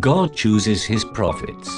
God chooses his prophets.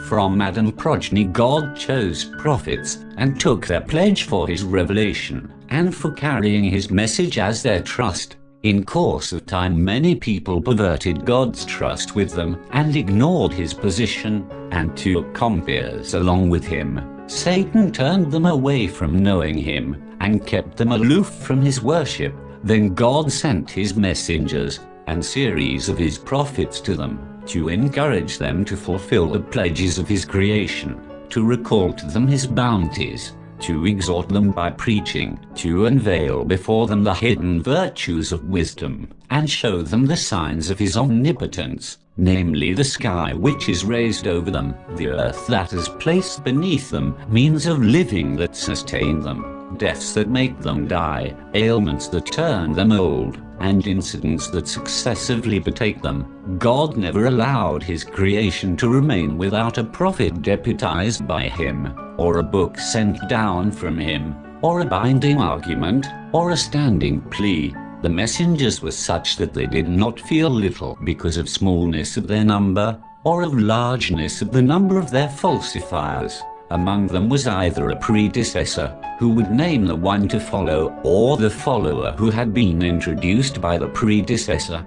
From Adam progeny God chose prophets, and took their pledge for his revelation, and for carrying his message as their trust. In course of time many people perverted God's trust with them, and ignored his position, and took compeers along with him. Satan turned them away from knowing him, and kept them aloof from his worship. Then God sent his messengers, and series of his prophets to them, to encourage them to fulfill the pledges of his creation, to recall to them his bounties, to exhort them by preaching, to unveil before them the hidden virtues of wisdom, and show them the signs of his omnipotence, namely the sky which is raised over them, the earth that is placed beneath them, means of living that sustain them, deaths that make them die, ailments that turn them old, and incidents that successively betake them. God never allowed his creation to remain without a prophet deputized by him, or a book sent down from him, or a binding argument, or a standing plea. The messengers were such that they did not feel little because of smallness of their number, or of largeness of the number of their falsifiers. Among them was either a predecessor, who would name the one to follow, or the follower who had been introduced by the predecessor.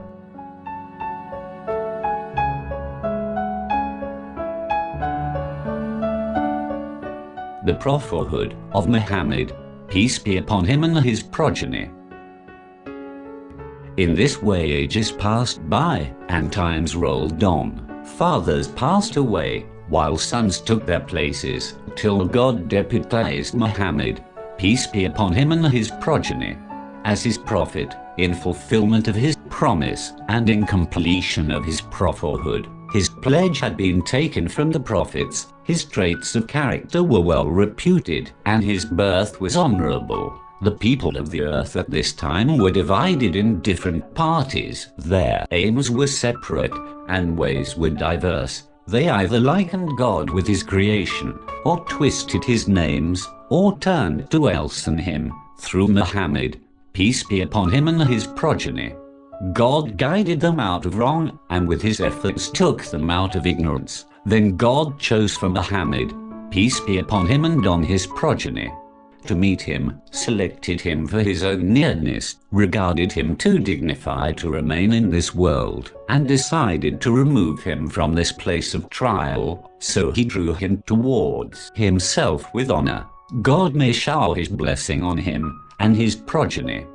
The prophethood of Muhammad, peace be upon him and his progeny. In this way ages passed by, and times rolled on. Fathers passed away, while sons took their places, till God deputized Muhammad, peace be upon him and his progeny, as his prophet, in fulfillment of his promise, and in completion of his prophethood. His pledge had been taken from the prophets, his traits of character were well reputed, and his birth was honorable. The people of the earth at this time were divided in different parties. Their aims were separate, and ways were diverse. They either likened God with his creation, or twisted his names, or turned to else than him. Through Muhammad, peace be upon him and his progeny, God guided them out of wrong, and with his efforts took them out of ignorance. Then God chose for Muhammad, peace be upon him and on his progeny, to meet him, selected him for his own nearness, regarded him too dignified to remain in this world, and decided to remove him from this place of trial, so he drew him towards himself with honor. God may shower his blessing on him and his progeny.